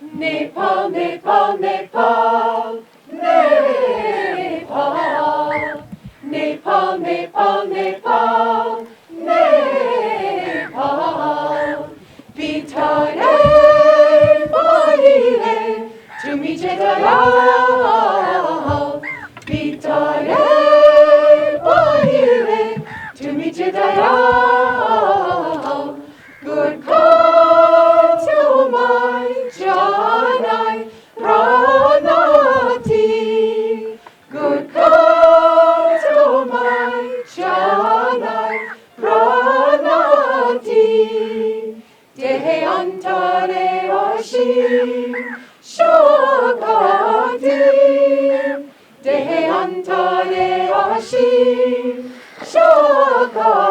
Nepal, Nepal, Nepal, Nepal, Nepal, Nepal, Nepal, Nepal. Bitare balile tumi jedayal. Bitare balile tumi jedayal. Good to my Janai Pranati. Good to my Janai Pranati. Dehe antare ashim shakati. Dehe antare ashim shakati.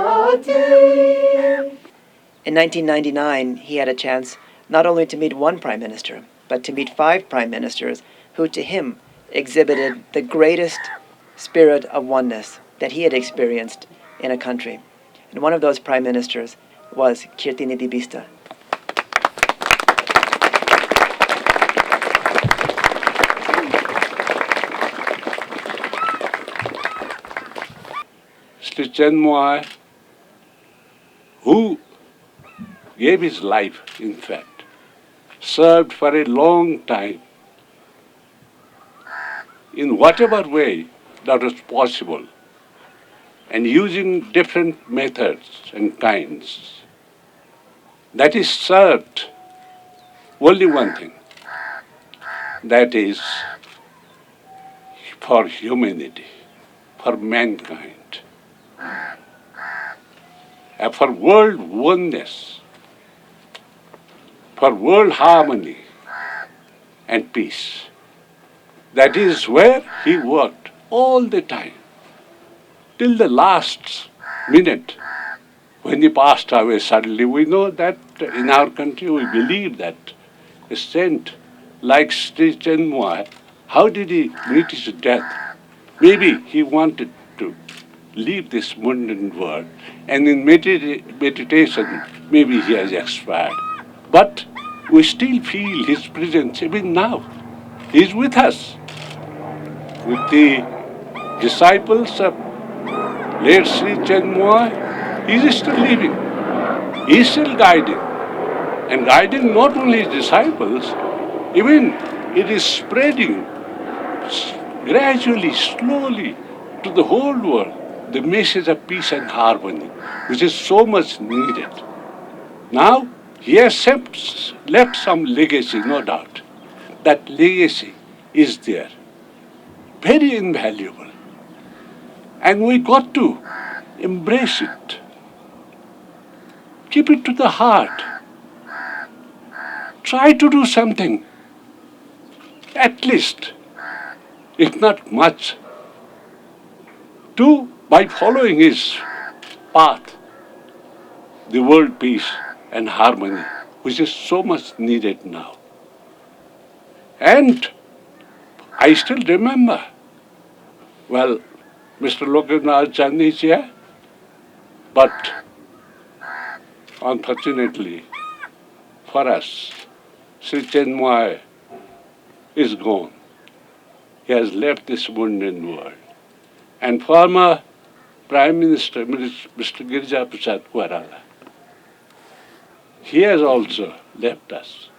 In 1999, he had a chance not only to meet one prime minister, but to meet 5 prime ministers who, to him, exhibited the greatest spirit of oneness that he had experienced in a country. And one of those prime ministers was Kirtinidhi Bista. Sri Chinmoy, who gave his life, in fact, served for a long time in whatever way that was possible, and using different methods and kinds. That is served only one thing, that is for humanity, for mankind, and for world oneness, for world harmony and peace. That is where he worked all the time, till the last minute when he passed away suddenly. We know that in our country we believe that a saint like Sri Chinmoy, how did he meet his death? Maybe he wanted to leave this mundane world, and in meditation maybe he has expired. But we still feel his presence even now. He is with us. With the disciples of late Sri Chinmoy, he is still living. He is still guiding. And guiding not only his disciples, even it is spreading gradually, slowly to the whole world the message of peace and harmony, which is so much needed. Now, he has left some legacy, no doubt. That legacy is there, very invaluable. And we got to embrace it. Keep it to the heart. Try to do something, at least, if not much, by following his path, the world peace and harmony, which is so much needed now. And I still remember, well, Mr. Lokanath Chandni is here, but unfortunately for us, Sri Chinmoy is gone. He has left this mundane world. And former Prime Minister, Mr. Girija Prasad Koirala, he has also left us,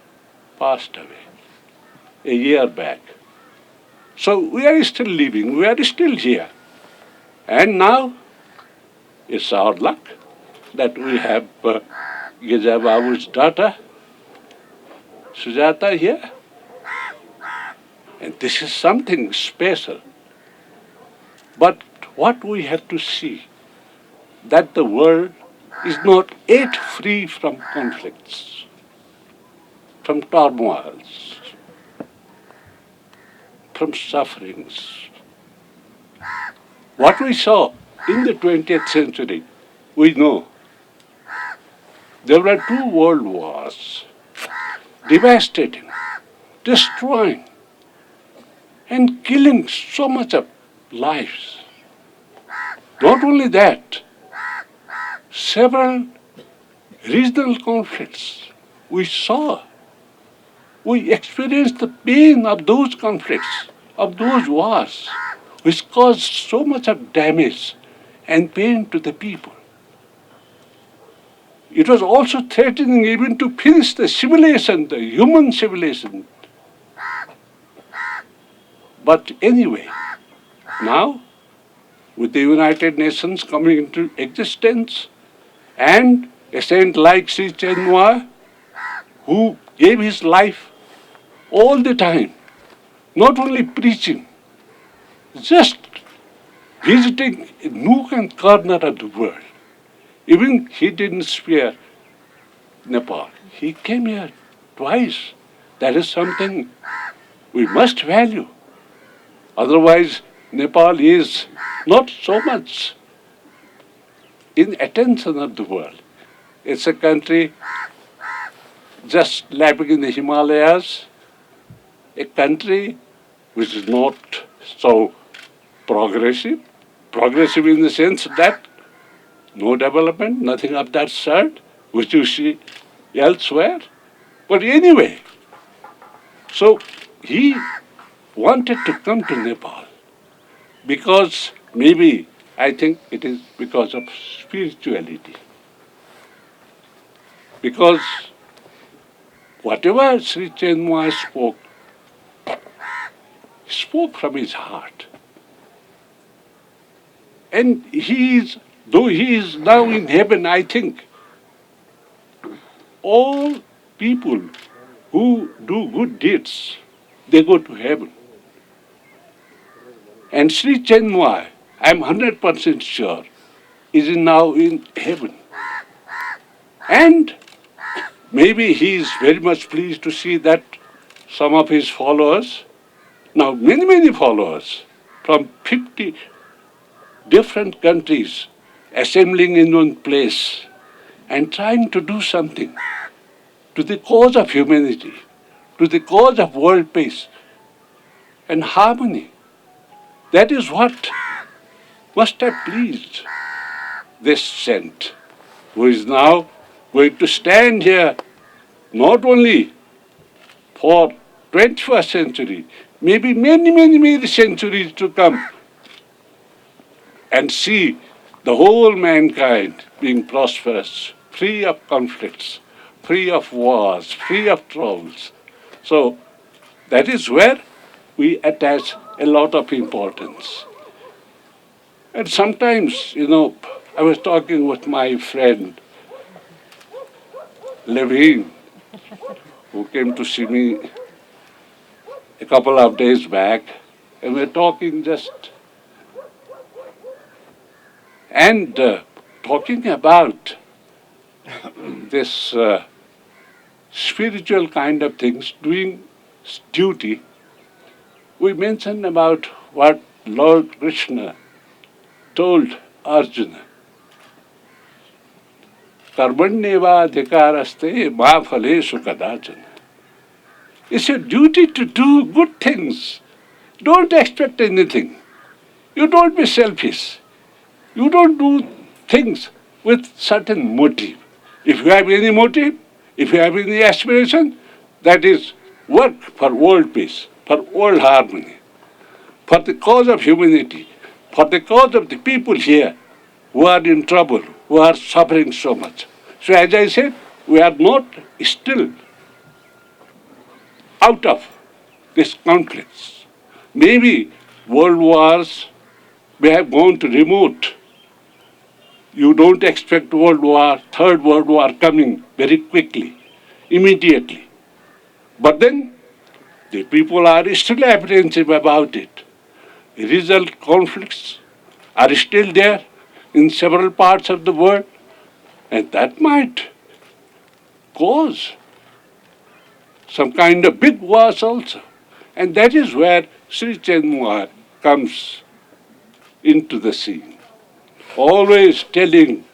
passed away a year back. So we are still living, we are still here. And now it's our luck that we have Girija Babu's daughter, Sujata, here. And this is something special. But what we have to see, that the world is not yet free from conflicts, from turmoils, from sufferings. What we saw in the 20th century, we know. There were 2 world wars, devastating, destroying, and killing so much of lives. Not only that, several regional conflicts we saw We experienced the pain of those conflicts, of those wars, which caused so much of damage and pain to the people. It was also threatening even to finish the civilization, the human civilization. But anyway, now, with the United Nations coming into existence, and a saint like Sri Chinmoy, who gave his life all the time, not only preaching, just visiting a nook and corner of the world. Even he didn't spare Nepal. He came here twice. That is something we must value. Otherwise, Nepal is not so much in attention of the world. It's a country just lapping in the Himalayas, a country which is not so progressive. Progressive in the sense that no development, nothing of that sort, which you see elsewhere. But anyway, so he wanted to come to Nepal because maybe I think it is because of spirituality. Because whatever Sri Chinmoy spoke from his heart. And though he is now in heaven, I think all people who do good deeds, they go to heaven. And Sri Chinmoy, I am 100% sure, is now in heaven. And maybe he is very much pleased to see that some of his followers, now many followers from 50 different countries assembling in one place and trying to do something to the cause of humanity, to the cause of world peace and harmony. That is what must have pleased this saint, who is now going to stand here not only for 21st century, maybe many centuries to come, and see the whole mankind being prosperous, free of conflicts, free of wars, free of troubles. So that is where we attach a lot of importance. And sometimes, I was talking with my friend Levine, who came to see me a couple of days back, and we were talking talking about this spiritual kind of things, doing duty. We mentioned about what Lord Krishna told Arjuna. Karmanyeva adhikaraste ma phaleshu kadachana. It's your duty to do good things. Don't expect anything. You don't be selfish. You don't do things with certain motive. If you have any motive, if you have any aspiration, that is work for world peace, for world harmony, for the cause of humanity, for the cause of the people here who are in trouble, who are suffering so much. So as I said, we are not still out of these conflicts. Maybe world wars may have gone to remote. You don't expect World War, Third World War coming very quickly, immediately. But then the people are still apprehensive about it. Regional conflicts are still there in several parts of the world, and that might cause some kind of big wars also. And that is where Sri Chinmoy comes into the scene. Always telling,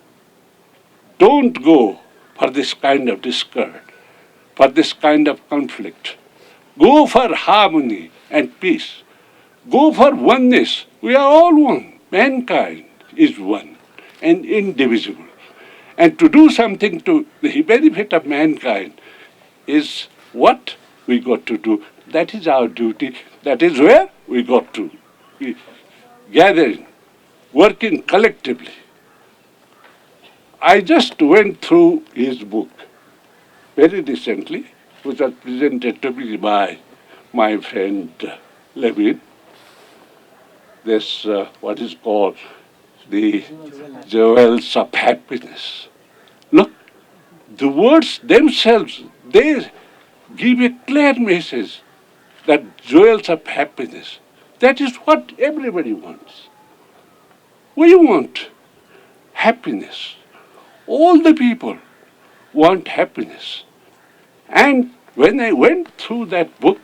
don't go for this kind of discord, for this kind of conflict. Go for harmony and peace. Go for oneness. We are all one. Mankind is one and indivisible. And to do something to the benefit of mankind is what we got to do. That is our duty. That is where we got to be gathering, working collectively. I just went through his book very recently, which was presented to me by my friend Levin. This, what is called the Jewels of Happiness. Look, the words themselves, they give a clear message that jewels of happiness. That is what everybody wants. We want happiness. All the people want happiness. And when I went through that book,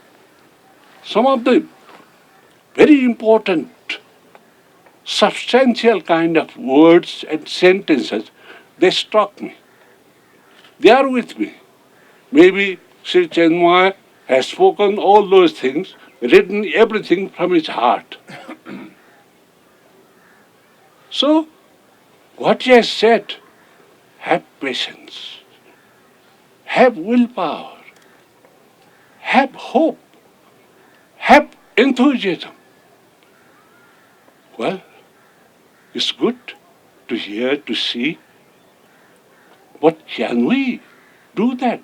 some of the very important, substantial kind of words and sentences, they struck me. They are with me. Maybe Sri Chinmoy has spoken all those things, written everything from his heart. So, what he has said, have patience, have willpower, have hope, have enthusiasm. Well, it's good to hear, to see. But can we do that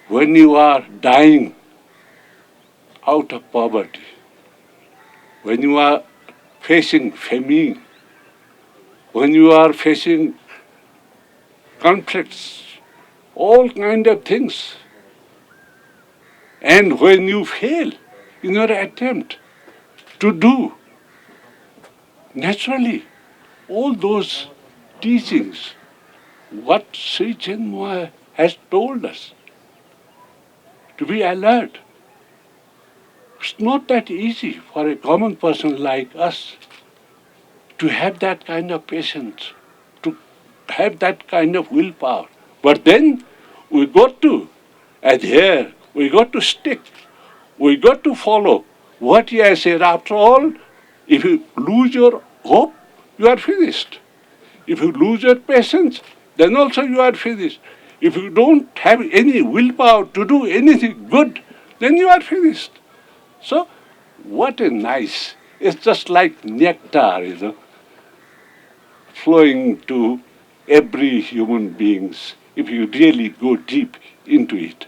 when you are dying out of poverty, when you are facing famine, when you are facing conflicts, all kind of things, and when you fail in your attempt to do? Naturally, all those teachings, what Sri Chinmoy has told us, to be alert. It's not that easy for a common person like us to have that kind of patience, to have that kind of willpower. But then we got to adhere, we got to stick, we got to follow what he has said. After all, if you lose your hope, you are finished. If you lose your patience, then also you are finished. If you don't have any willpower to do anything good, then you are finished. So, what a nice, it's just like nectar, flowing to every human beings if you really go deep into it.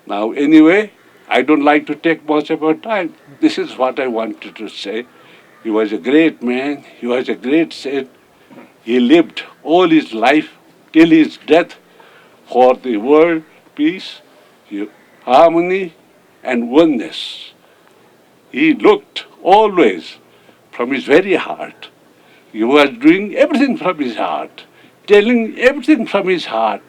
Now, anyway, I don't like to take much of your time. This is what I wanted to say. He was a great man. He was a great saint. He lived all his life till his death for the world peace, harmony, and oneness. He looked always from his very heart. He was doing everything from his heart, telling everything from his heart.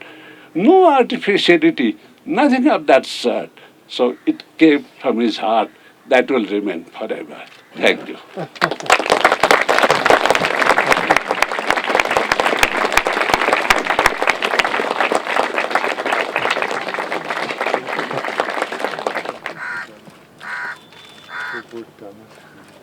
No artificiality, nothing of that sort. So it came from his heart. That will remain forever. Thank you. Good, Thomas.